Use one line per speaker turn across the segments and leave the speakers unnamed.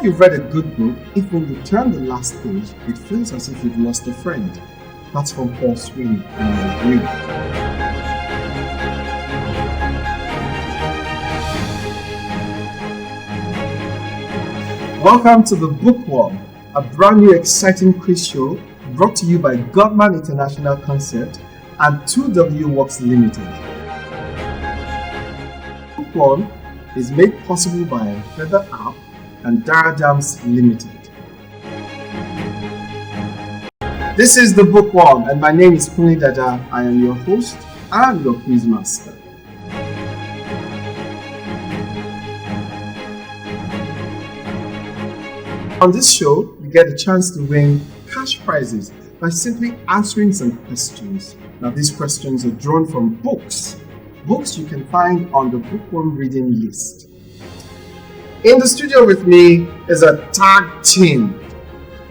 Whenever you've read a good book, if when you turn the last page, it feels as if you've lost a friend. That's from Paul Sweeney, and I agree. Welcome to the Bookworm, a brand new exciting quiz show brought to you by Godman International Concept and 2W Works Limited. Bookworm is made possible by Feather App and Dada Limited. This is the Bookworm, and my name is Kunle Dada. I am your host and your quiz master. On this show, you get a chance to win cash prizes by simply answering some questions. Now, these questions are drawn from books you can find on the Bookworm reading list. In the studio with me is a tag team.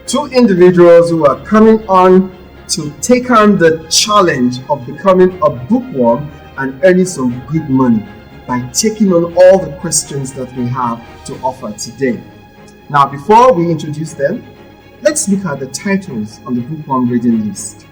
Two individuals who are coming on to take on the challenge of becoming a bookworm and earning some good money by taking on all the questions that we have to offer today. Now, before we introduce them, let's look at the titles on the Bookworm reading list.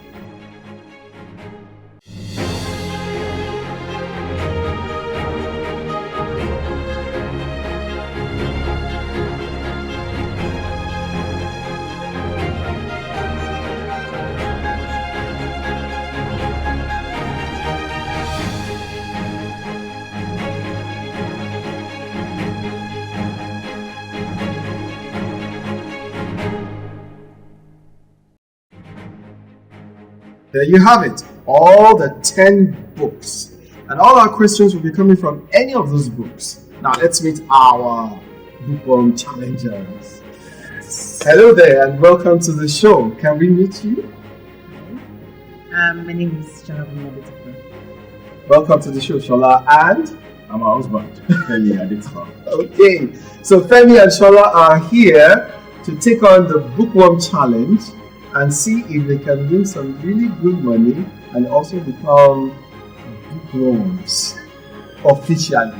There you have it, all the 10 books. And all our questions will be coming from any of those books. Now let's meet our Bookworm challengers. Hello there and welcome to the show. Can we meet you?
My name is Oladejo Adetifa.
Welcome to the show, Shola, and
I'm her husband, Femi Adetifa.
Okay, so Femi and Shola are here to take on the Bookworm challenge and see if they can win some really good money and also become bookworms officially.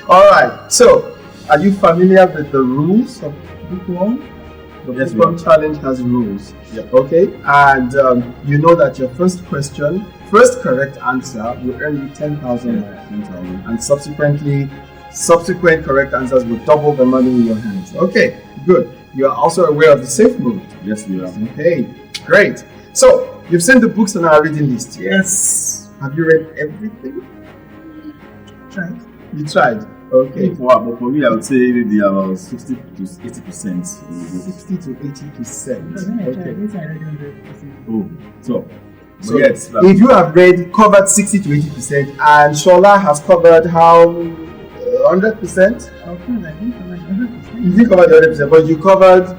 Alright, so are you familiar with the rules of Bookworm? The
Yes,
Bookworm challenge has rules.
Yep.
Okay, and you know that your first correct answer will earn you 10,000 naira, and subsequent correct answers will double the money in your hands. Okay, good. You are also aware of the safe mode.
Yes, we are.
Okay, great. So, you've seen the books on our reading list. Yes. Have you read everything?
Tried.
You tried? Okay.
But for me, I would say maybe about 60 to 80%.
60 to 80%. Okay.
Oh, so
So,
yes,
if you have covered 60 to 80%, and Shola has covered how 100%? You didn't cover the 100%, but you covered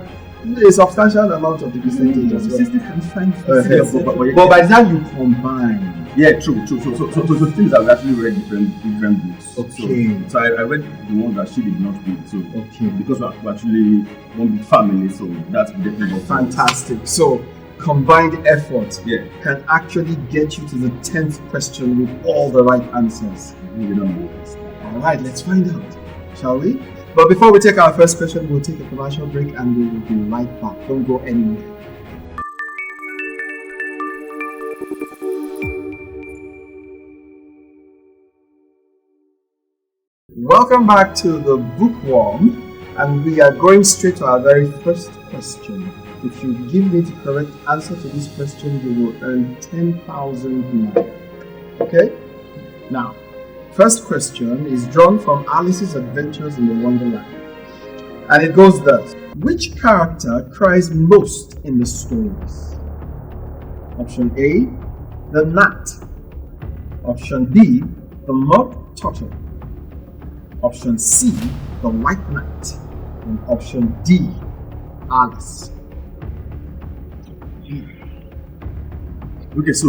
a substantial amount of the percentage as well.
60.5%.
But by the time you combine,
yeah, true. So the things I've actually read different books.
Okay.
So I read the one that she did not read. So
okay,
because we're actually one big family, so that's definitely
fantastic. So combined effort
yeah
can actually get you to the 10th question with all the right answers. All right, let's find out, shall we? But before we take our first question, we'll take a commercial break and we will be right back. Don't go anywhere. Welcome back to the Bookworm, and we are going straight to our very first question. If you give me the correct answer to this question, you will earn 10,000 naira. Okay? Now, first question is drawn from Alice's Adventures in the Wonderland. And it goes thus. Which character cries most in the stories? Option A, the gnat. Option B, the mud turtle. Option C, the white knight. And option D, Alice.
Okay, so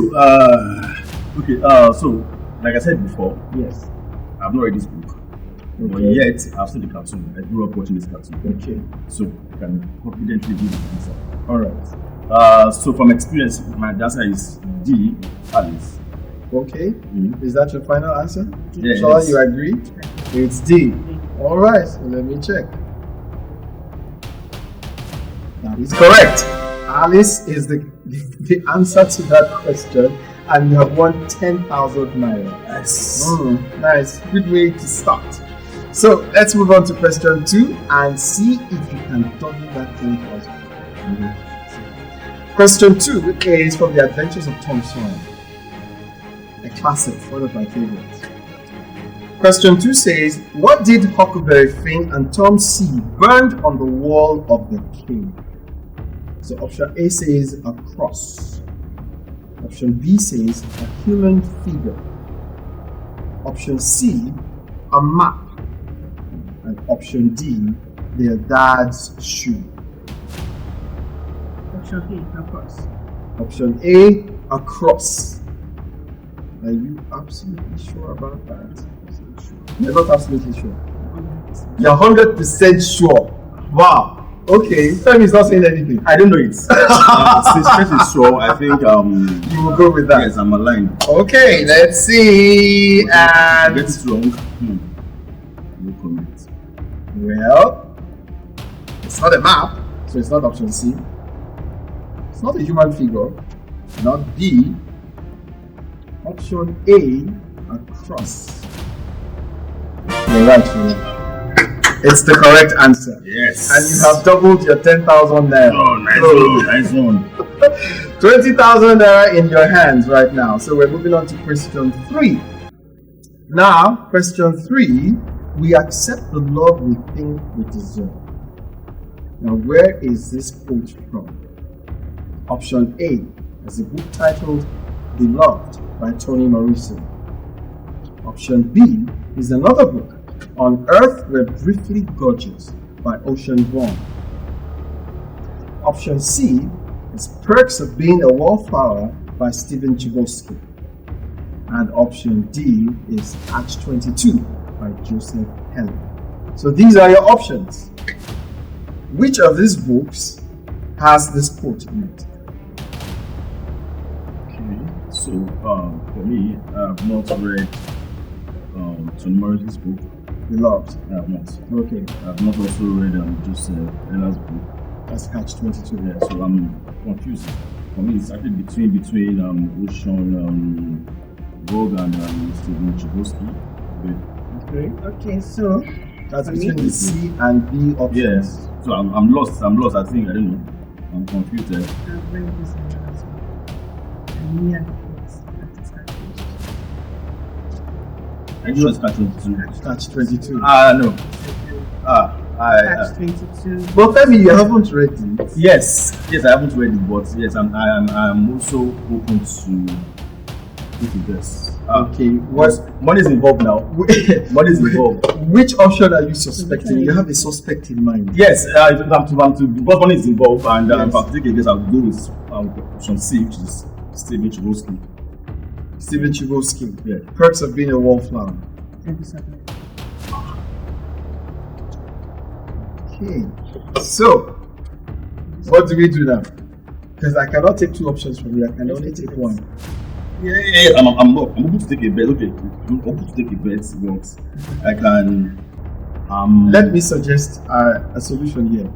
like I said before,
yes,
I've not read this book, but yet I've seen the cartoon. I grew up watching this cartoon.
Okay,
so I can confidently give the answer.
All right.
So from experience, my answer is D, Alice.
Okay, is that your final answer?
Yeah.
Shola, you agree? It's D. All right, so let me check. That is correct. Alice is the answer to that question, and you have won 10,000 naira.
Yes.
Nice. Good way to start. So let's move on to question 2 and see if you can double that 10,000. Question 2 is from The Adventures of Tom Sawyer. A classic, one of my favorites. Question 2 says, what did Huckleberry Finn and Tom see burned on the wall of the cave? So option A says a cross. Option B says a human figure. Option C, a map. And option D, their dad's shoe.
Option A, a cross.
Option A, a cross. Are you absolutely sure about that? You're not absolutely sure. You're 100% sure. Wow. Okay, Femi is not saying anything.
I don't know it. Since Chris is sure, I think
you will go with that.
Yes, I'm aligned.
Okay, let's see. And
get it wrong. No comment.
Well, it's not a map, so it's not option C. It's not a human figure. Not B. Option A, a cross. You're right, Kunle. It's the correct answer.
Yes.
And you have doubled your 10,000 naira.
Oh, nice one.
20,000 naira in your hands right now. So we're moving on to question 3. Now, question 3, we accept the love we think we deserve. Now, where is this quote from? Option A is a book titled Beloved by Toni Morrison. Option B is another book, On Earth We're Briefly Gorgeous by Ocean Vuong. Option C is Perks of Being a Wallflower by Stephen Chbosky. And option D is Catch-22 by Joseph Heller. So these are your options. Which of these books has this quote in it?
Okay, so for me, I have not read Toni Morrison's book.
Beloved.
I have not.
Okay.
I have not also read Joseph Heller's book.
That's Catch-22.
Yeah, so I'm confused. For me, it's actually between Ocean Vogue and Stephen Chbosky.
Okay, so
that's between the C and B options.
Yes. So I'm lost. I think I don't know. I'm confused.
I've read this one as well. And yeah,
I just was Catch-22.
Catch-22.
No.
Catch-22.
But Femi, you haven't read it.
Yes, I haven't read it, but yes, I'm also open to this.
Okay,
money is involved now? Money is involved.
Which option are you suspecting? You have a suspect in mind.
Yes, because money is involved, and if I take a guess, I'll go with option C, which is Stephen Chbosky.
Stephen Chbosky.
Yeah.
Perks of Being a Wallflower. Okay. So, what do we do now? Because I cannot take 2 options from you. I can only take 1.
Yeah. I'm able to take a bet. Okay, I'm able to take a bet, but I can.
Let me suggest a solution here.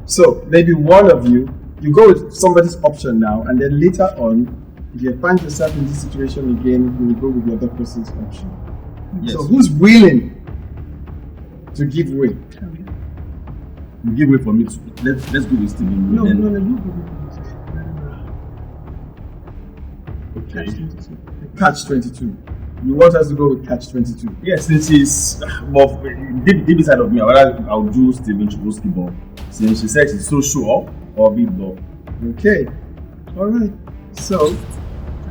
So maybe one of you go with somebody's option now, and then later on, if you find yourself in this situation again, you will go with the other person's option.
Yes.
So who's willing to give way?
You give way for me. Let's go with Stephen.
No, you give it.
Okay.
Catch-22. You want us to go with Catch-22?
Yes, since he's deep inside of me, I'll do Stephen Chbosky, but since she said she's so sure, I'll be blocked.
Okay. All right. So,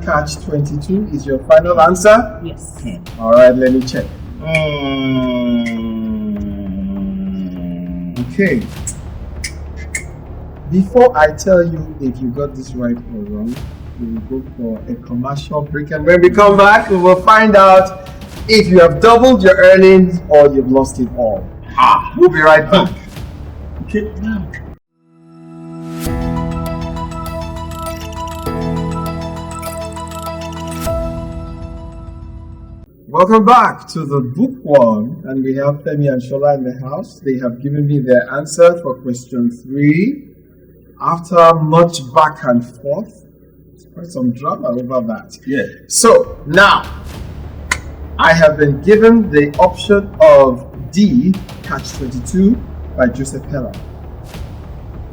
Catch-22 is your final answer?
Yes.
All right, let me check. Okay. Before I tell you if you got this right or wrong, we will go for a commercial break, and when we come back, we will find out if you have doubled your earnings or you've lost it all. We'll be right back.
Okay.
Welcome back to the Bookworm, and we have Femi and Shola in the house. They have given me their answer for question 3. After much back and forth, there's quite some drama over that.
Yeah.
So now, I have been given the option of D, Catch 22 by Joseph Heller.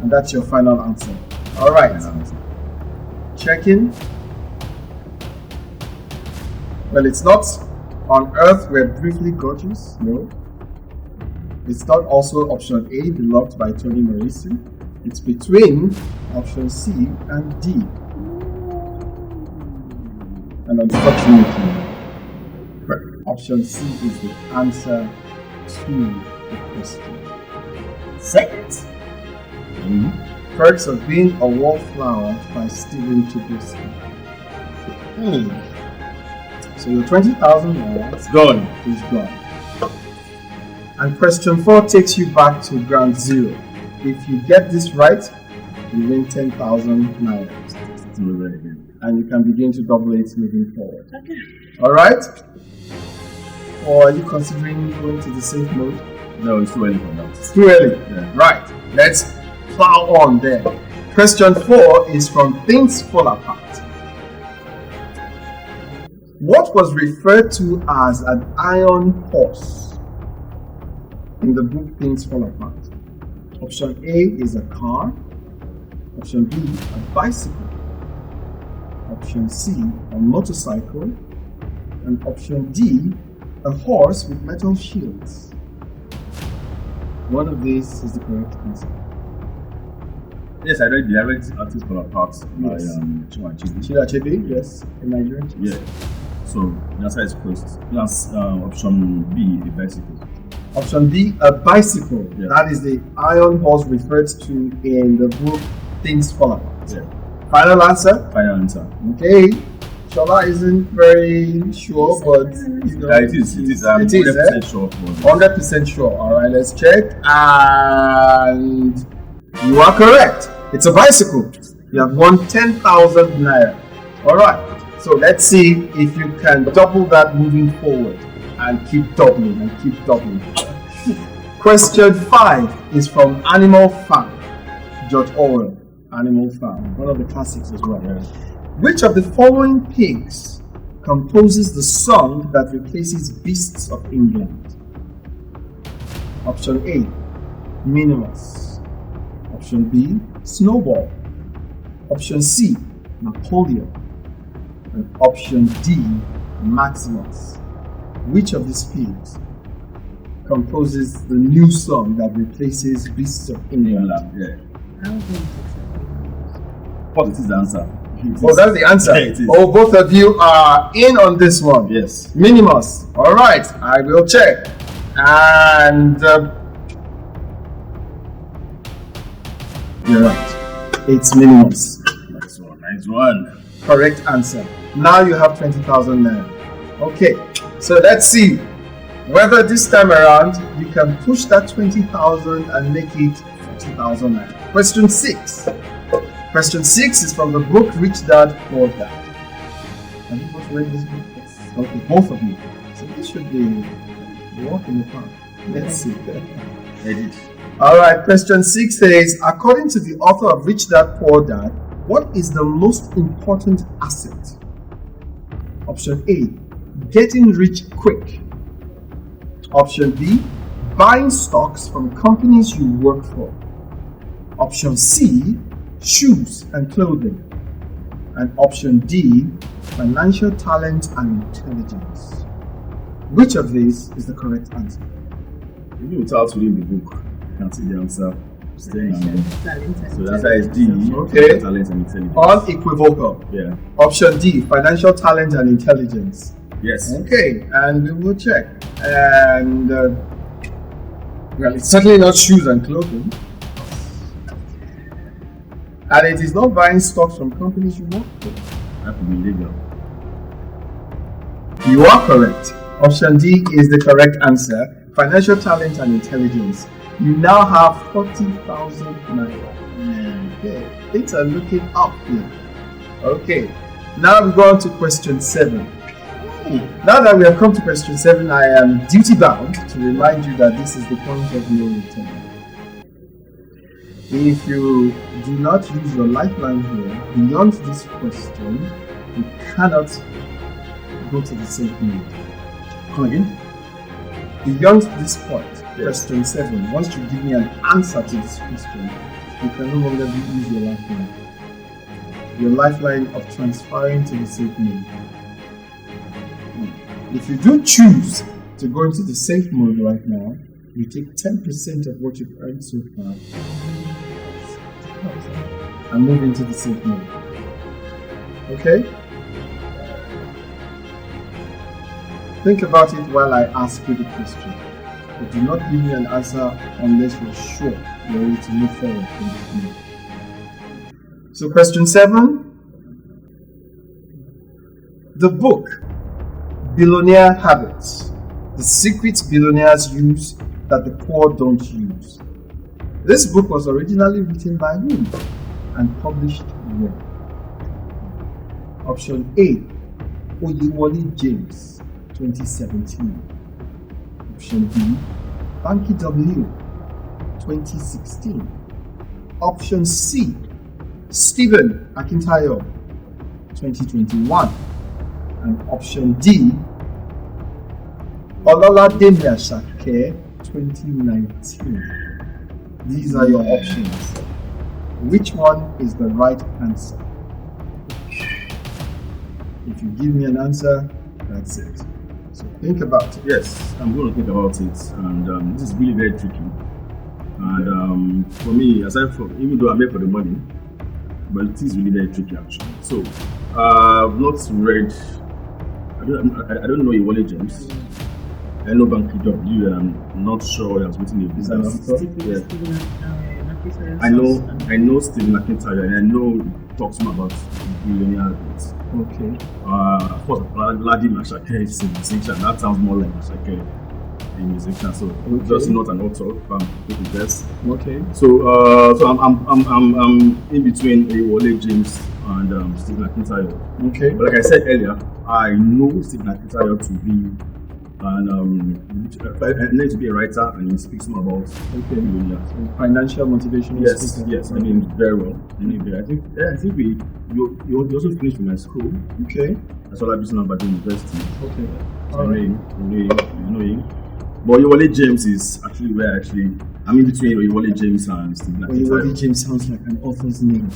And that's your final answer. All right. Checking. Well, it's not On Earth We're Briefly Gorgeous. No. It's not also option A, Beloved by Toni Morrison. It's between option C and D. And unfortunately, option C is the answer to the question.
Second.
Perks of Being a Wallflower by Stephen Chbosky. So your 20,000 naira
It's gone.
is gone. And question 4 takes you back to ground zero. If you get this right, you win 10,000 naira. And you can begin to double it moving forward.
Okay.
Alright? Or are you considering going to the safe mode?
No, it's too early for that.
It's too early.
Yeah.
Right. Let's plow on there. Question 4 is from Things Fall Apart. What was referred to as an iron horse in the book Things Fall Apart? Option A is a car. Option B, a bicycle. Option C, a motorcycle. And option D, a horse with metal shields. One of these is the correct answer.
Yes, I read Artists Fall Apart by
Yes.
Chinua Achebe.
Chinua Achebe, yes, in Nigeria.
Yeah. So the answer is first. That's option B, the bicycle.
Option B, a bicycle.
Yeah.
That is the iron horse referred to in the book Things Fall Apart.
Yeah.
Final answer?
Final answer.
Okay. Shola isn't very sure, but you know,
Yeah, it is. I'm
it is,
100% sure.
100% sure. Alright, let's check. And you are correct. It's a bicycle. You have won 10,000 naira. Alright, so let's see if you can double that moving forward and keep doubling and keep doubling. Question 5 is from Animal Farm, George Orwell. Animal Farm, one of the classics as well.
Yeah.
Which of the following pigs composes the song that replaces Beasts of England? Option A, Minimus. Option B, Snowball. Option C, Napoleon. And option D, Maximus. Which of these pigs composes the new song that replaces Beasts of England?
Yeah.
I don't think it's
What is the answer?
Oh, that's the answer.
Yeah, it is.
Oh, both of you are in on this one.
Yes.
Minimus. All right, I will check. And you're right. It's Minimus.
Nice one. Nice one.
Correct answer. Now you have 20,000 naira. Okay, so let's see whether this time around you can push that 20,000 and make it 40,000 naira. Question 6. Question 6 is from the book Rich Dad, Poor Dad. Have you both read this book? Yes. Okay, both of you. So this should be a walk in the park. Let's see.
Edit.
Alright, question 6 says, according to the author of Rich Dad, Poor Dad, what is the most important asset? Option A, getting rich quick. Option B, buying stocks from companies you work for. Option C, shoes and clothing. And option D, financial talent and intelligence. Which of these is the correct answer?
Even without reading the book, you can see the answer. Staying on it.
talent.
So the answer is D.
Okay.
Talent and intelligence.
Unequivocal.
Yeah.
Option D, financial talent and intelligence.
Yes.
Okay, and we will check. And well, it's certainly not shoes and clothing. And it is not buying stocks from companies you work for.
That could be legal.
You are correct. Option D is the correct answer. Financial talent and intelligence. You now have 40,000 naira. Okay, things are looking up here. Okay, now we go on to question 7. Now that we have come to question 7, I am duty bound to remind you that this is the point of no return. If you do not use your lifeline here, beyond this question, you cannot go to the safe mode.
Come again?
Beyond this point, question 7, once you give me an answer to this question, you can no longer use your lifeline. Your lifeline of transferring to the safe mode. If you do choose to go into the safe mode right now, you take 10% of what you've earned so far and move into the safe mode. Okay? Think about it while I ask you the question. But do not give me an answer unless you're sure you're ready to move forward from this mode. So question 7. The book, Billionaire Habits, the secrets billionaires use that the poor don't use. This book was originally written by whom and published when? Option A, Oyewole James, 2017. Option B, Banky W, 2016. Option C, Stephen Akintayo, 2021. And option D, Oladejo, 2019. These are your options. Which one is the right answer? If you give me an answer, that's it. So think about it.
Yes, I'm going to think about it, and this is really very tricky. And for me, aside from, even though I'm here for the money, but it is really very tricky actually. So I've not read. I don't know Oyewole James. I know Banky W, and I'm not sure I was written a business. I know Stephen Akintayo, and I know he talks more about billionaire habits.
Okay.
Of course, Oladijo is a musician. That sounds more like a musician. So just not an author.
Okay.
So I'm in between Oyewole James and Stephen Akintayo.
Okay.
But like I said earlier, I know Stephen Akintayo to be I need to be a writer, and he speaks more about
financial motivation.
Yes, I mean very well. I think you also finished with my school.
Okay.
That's all I've been about the university.
Okay.
So you know him. But Oyewole James is actually where I'm in between Oyewole James and Stephen Akintayo.
Oyewole James sounds like an author's name.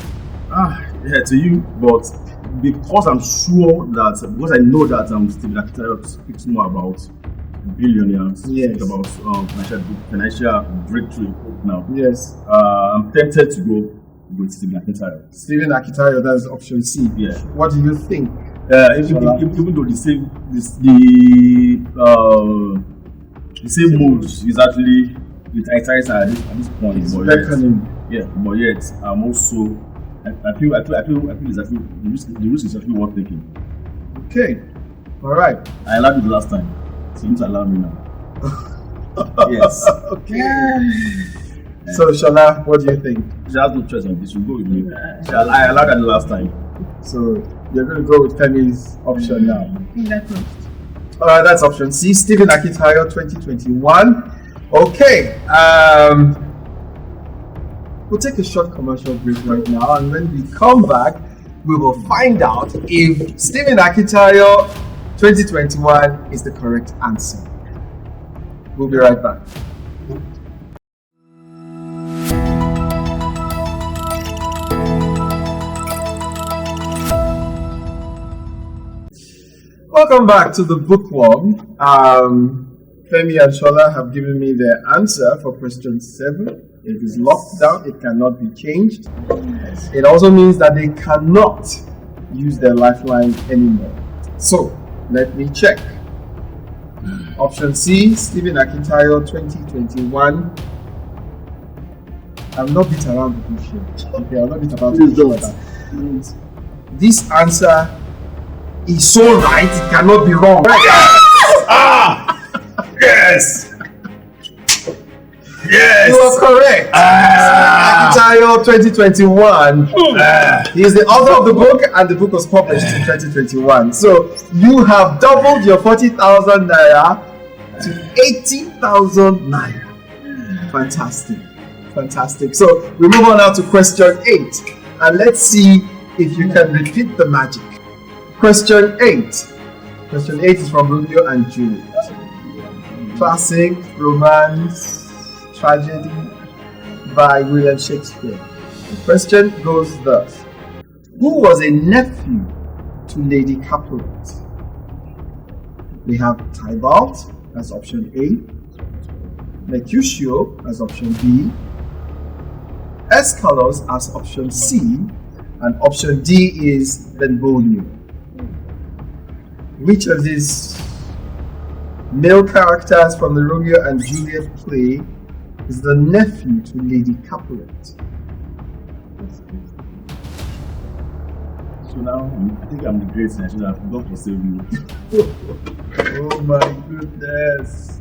Yeah, to you, but because I'm sure that, because I know that Stephen Akintayo speaks more about billionaires,
yes,
about financial breakthrough now.
Yes.
I'm tempted to go with Stephen Akintayo.
Stephen Akintayo, that's option C.
Yeah.
What do you think?
Even though the same mode is actually with Akintayo at this point.
It's beckoning.
Yeah, but yet I'm also. I feel it's actually the risk is actually worth taking.
Okay. All right.
I allowed it last time, so you need to allow me now. Yes.
Okay. So Shola, what do you think?
She has no choice on this. You go with me. I allowed that the last time.
So you're going to go with Femi's option now.
That's
All right, that's option C. Stephen Akintayo, 2021. Okay. We'll take a short commercial break right now, and when we come back, we will find out if Stephen Akintayo 2021 is the correct answer. We'll be right back. Welcome back to the Bookworm. Femi and Shola have given me their answer for question 7. It is locked down, it cannot be changed. It also means that they cannot use their lifeline anymore. So, let me check. Option C, Stephen Akintayo 2021. I'm not beat around the bush here. Okay, I'm not beat about the bush. This answer is so right, it cannot be wrong.
Yes! Yes!
You are correct. Akintayo 2021. He is the author of the book, and the book was published in 2021. So you have doubled your 40,000 naira to 80,000 naira. Fantastic. Fantastic. So we move on now to question 8. And let's see if you can repeat the magic. Question 8. Question 8 is from Romeo and Juliet. Classic romance tragedy by William Shakespeare. The question goes thus. Who was a nephew to Lady Capulet? We have Tybalt as option A, Mercutio as option B, Escalus as option C, and option D is Benvolio. Which of these male characters from the Romeo and Juliet play is the nephew to Lady Capulet?
So now, I think I'm the great and I should have gone for saving you.
Oh my goodness.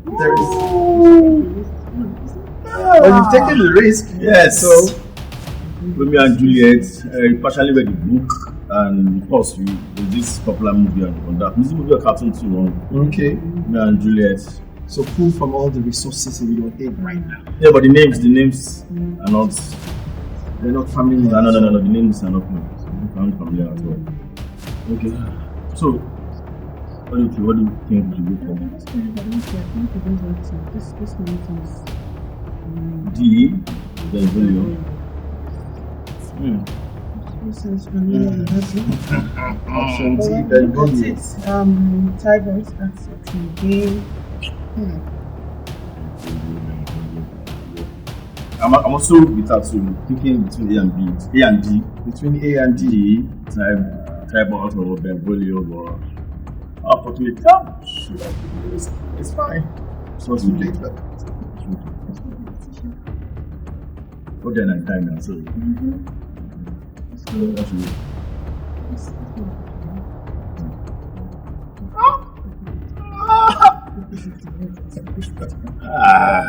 There is. Oh, you've taken the risk.
Yes.
So,
Romeo and Juliet, partially read the book, and of course, there's this popular movie on that. This movie a cartoon too.
Okay.
Romeo and Juliet.
So pull from all the resources in your head right now.
Yeah, but the names are not.
They're not familiar.
No. The names are not familiar at all. Okay. So, what do you think we should go for? D. Then Julio.
Option D. Then Julio.
Tigers. That's option D.
I'm also with that too, thinking between A and B. A and D.
Between A and D.
Type out or Benvolio or unfortunately,
it's fine.
So it's late, but okay, and time now, so that's really.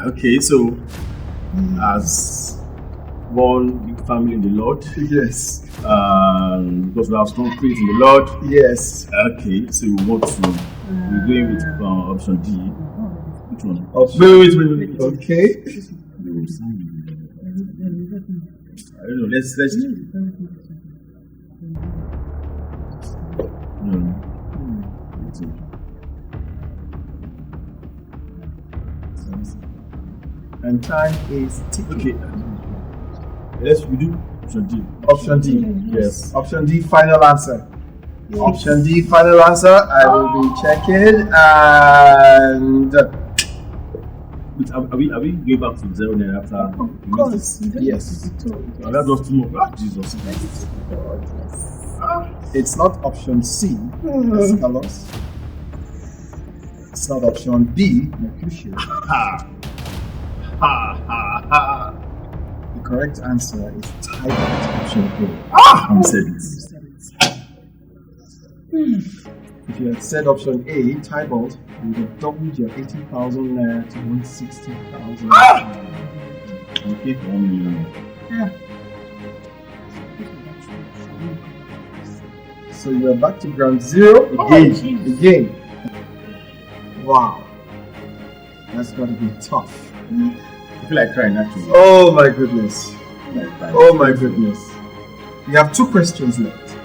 Okay, so as one big family in the Lord,
Yes.
because we have strong faith in the Lord.
Yes.
Okay, so we're going with option D. Which one?
Wait. Okay.
I don't know. Let's. No.
And time is ticking.
Okay. Let's do option D.
Option D.
Yes.
Option D, final answer.
Yes.
Option D, final answer. I will be checking and.
Are we going back to 0 then after?
Of course.
Yes.
And that's just 2 more. Jesus Christ.
It's not option C, Escalus. It's not option B, Mercutio. The correct answer is Tybalt, option A.
I'm said it.
If you had said option A, Tybalt, you would have doubled your 80,000 naira to 160,000.
Okay, 1 million.
So you are back to ground zero again. Wow. That's gotta be tough.
I feel like crying actually.
Oh my goodness. Oh my goodness. You have 2 questions left.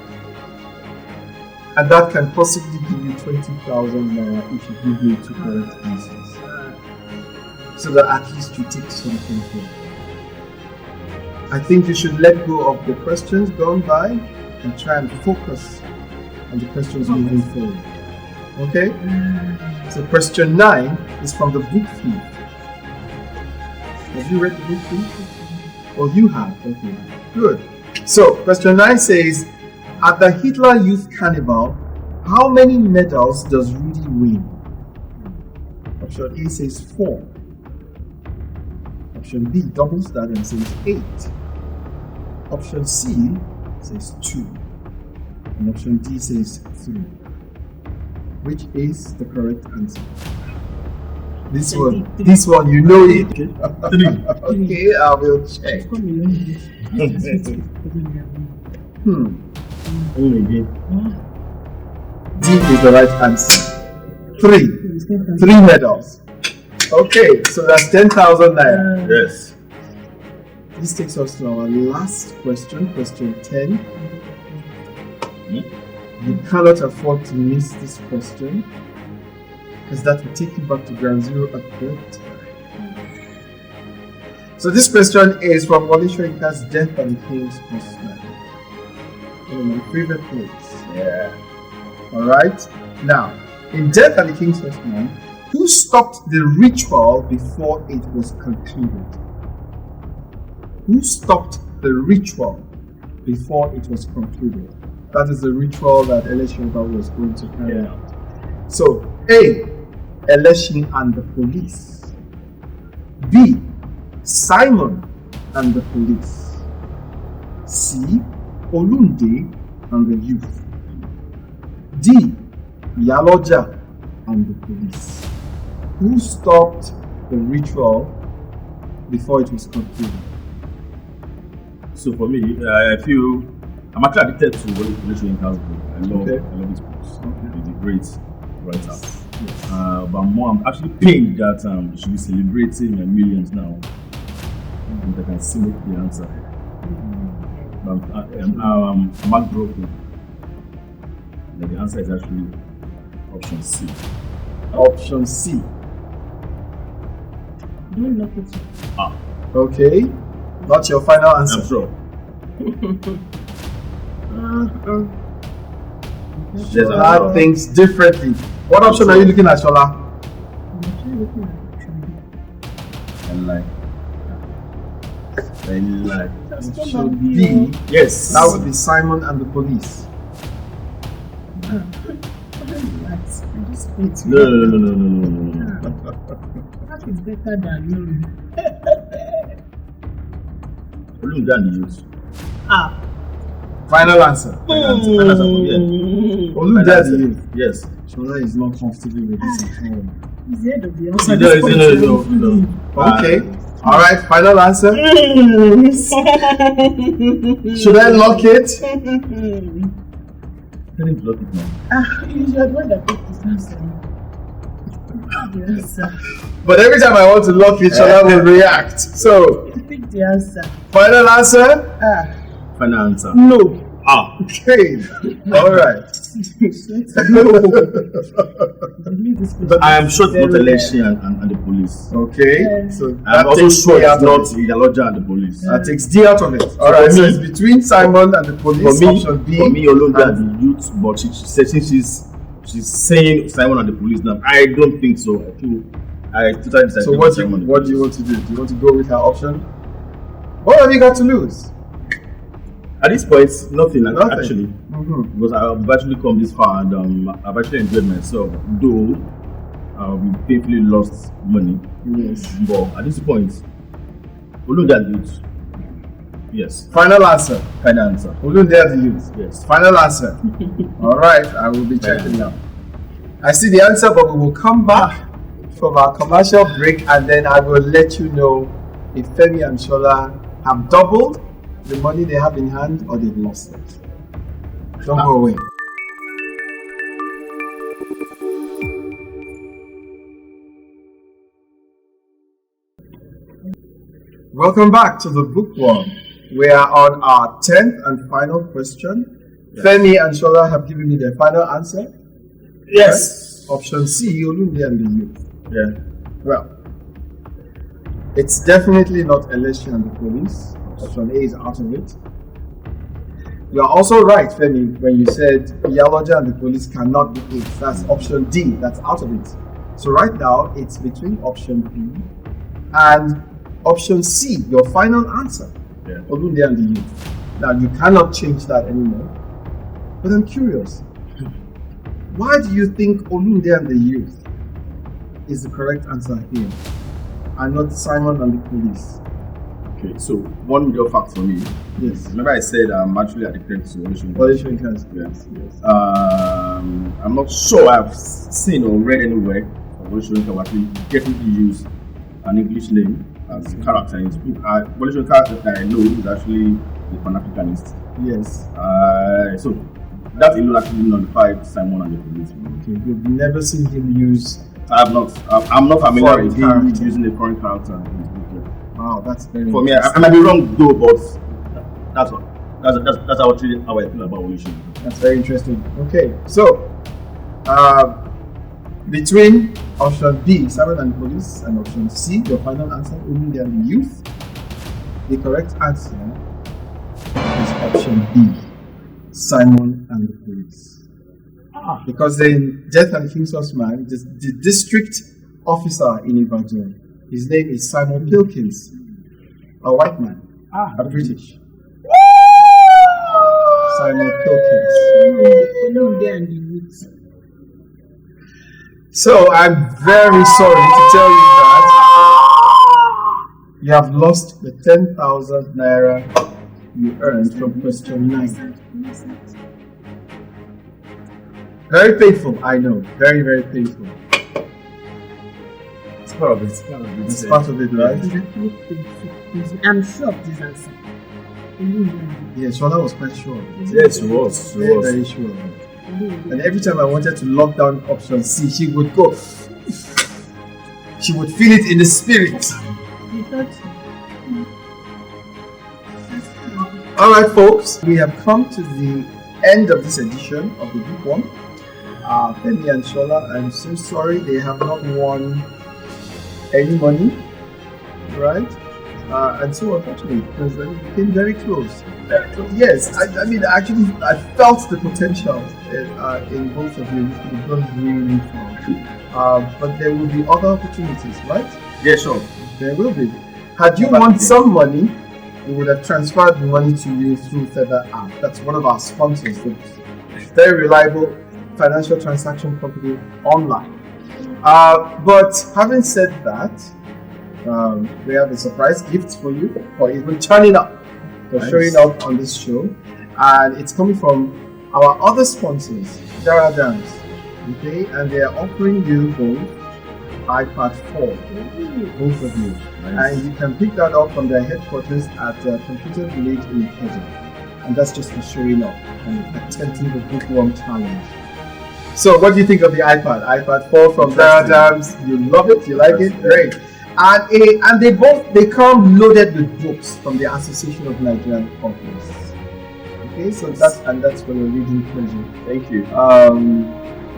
And that can possibly give you 20,000 naira if you give me 2 correct answers. So that at least you take something home. I think you should let go of the questions gone by and try and focus on the questions moving forward. Okay? So question 9 is from the book Thief. Have you read the book Thief? Oh, you have? Okay, good. So question 9 says, at the Hitler Youth Carnival, how many medals does Rudy win? Option A says 4. Option B doubles that and says 8. Option C says 2. And option D says 3. Which is the correct answer? This one, you know it. Okay, I will check. D is the right answer. 3 medals. Okay, so that's 10,000 naira.
Yes.
This takes us to our last question, question 10. You cannot afford to miss this question because that will take you back to ground zero at that time. So this question is from Wole Soyinka's Death and the King's Horseman. One of my favorite plays.
Yeah.
Alright? Now, in Death and the King's Horseman, who stopped the ritual before it was concluded? Who stopped the ritual before it was concluded? That is the ritual that Eleshin was going to carry out. So, A. Eleshin and the police. B. Simon and the police. C. Olunde and the youth. D. Yaloja and the police. Who stopped the ritual before it was concluded?
So for me, I feel I'm actually addicted to Wole Soyinka's book. I love his books. He's a great writer.
Yes.
But more, I'm actually pained that we should be celebrating millions now. And I can see the answer. I'm heartbroken. The answer is actually option C.
Option C.
Don't look at
Ah.
Okay. Not your final answer.
I'm sure.
Shola thinks differently. What option are you looking at, Shola?
I like.
It should be.
Yes.
That would be Simon and the police.
No.
That is better than you.
Olunde and the youth.
Final answer.
Final answer. Yeah.
Olunde and the youth.
Yes.
Shola is not comfortable with this at all.
He's the head of the house.
No.
Okay. Alright, final answer. Should I lock it?
Can you block it now?
You are the one that picked this answer.
But every time I want to lock it, Shola will react. So,
Pick the answer.
final answer?
Final answer.
No.
Okay. Alright.
I am sure it's not election and the police.
Okay. So
I'm also sure it's not Yaloja and the police.
That takes D out of it. Alright, so it's between Simon and the police. Option B.
For me, Olunde and the youth, but she said she's saying Simon and the police now. I don't think so. I totally decided.
So what do you want to do? Do you want to go with her option? What have you got to lose?
At this point, nothing. Actually.
Mm-hmm.
Because I've actually come this far and I've actually enjoyed myself. Though we painfully lost money.
Yes.
But at this point, Olunde and the youth. Yes.
Final answer.
Final answer.
Olunde and the youth.
Yes.
Final answer. Alright, I will be checking now. I see the answer, but we will come back from our commercial break and then I will let you know if Femi and Shola have doubled the money they have in hand or they've lost it. Don't go away. Welcome back to the Bookworm. We are on our 10th and final question. Yes. Femi and Shola have given me their final answer.
Yes.
Right? Option C, Olunde and the youth.
Yeah.
Well, it's definitely not election and the police. Option A is out of it. You are also right, Femi, when you said Yaloja and the police cannot be it. That's option D. That's out of it. So right now, it's between option B and option C, your final answer.
Yeah.
Olunde and the youth. Now, you cannot change that anymore. But I'm curious. Why do you think Olunde and the youth is the correct answer here and not Simon and the police?
Okay, so one real fact for me.
Yes.
Remember I said I'm actually addicted to
Wole Soyinka. Yes.
I'm not sure I've seen or read anywhere of Wole Soyinka actually definitely use an English name as a character in his book. Wole Soyinka that I know is actually a Pan-Africanist.
Yes.
So that alone actually nullified Simon and the police.
Okay. You've never seen him use
I have not. I'm not familiar with
Foreign
him using a foreign character in his book.
Wow, that's very
For me, I might be wrong though, but that's how I feel about Onisha.
That's very interesting. Okay, so between option B, Simon and Police, and option C, your final answer, Umi and the Youth, the correct answer is option B, Simon and the Police. Because in Death and King's Horseman, the district officer in Ibadan, his name is Simon Pilkins, a white man, a British. Simon Pilkins. So I'm very sorry to tell you that you have lost the 10,000 Naira you earned from question 9. Very painful, I know. Very, very painful.
It's part of it.
It's part of it, right?
I'm sure of this answer.
Yeah, Shola was quite sure.
Yes, she was.
Very, very sure. And every time I wanted to lock down option C, she would go. She would feel it in the spirit. Alright, folks, we have come to the end of this edition of the Bookworm. Femi and Shola, I'm so sorry they have not won any money, right? And so unfortunately, because they became very close. Yes, I mean, actually, I felt the potential in both of you. You've done really far. But there will be other opportunities, right?
Yeah, sure.
There will be. Had you won some money, we would have transferred the money to you through Feather app. That's one of our sponsors. It's very reliable financial transaction company online. But having said that, we have a surprise gift for you for even turning up, for showing up on this show, and it's coming from our other sponsors, Dada. Okay, and they are offering you both iPad 4, both of you, and you can pick that up from their headquarters at Computer Village in Kehinde, and that's just for showing up and attempting the Bookworm challenge. So, what do you think of the iPad? iPad 4 from Dada. You love it? You like it? Great. And they come loaded with books from the Association of Nigerian Authors. Okay, so that's for your reading pleasure.
Thank you.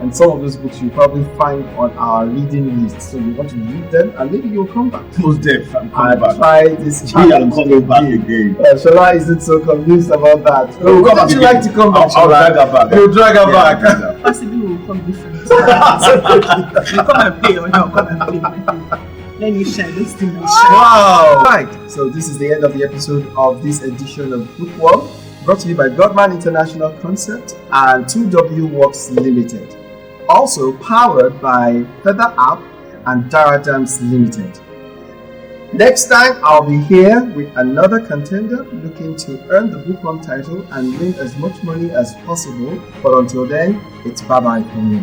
And some of those books you probably find on our reading list. So you want to read them, and maybe you'll come back.
Most deaf. I'm
and
back.
Try this challenge.
Coming back again.
Shola isn't so convinced about that. So would you like to come back?
I'll drag her back.
You'll drag her back.
Possibly we'll come different. You come and pay, or I'll come and pay. Let me share this thing.
Wow! Right, so this is the end of the episode of this edition of Bookworm, brought to you by Godman International Concept and 2W Works Limited. Also powered by Feather App and Daradams Limited. Next time, I'll be here with another contender looking to earn the Bookworm title and win as much money as possible. But until then, it's bye-bye from me.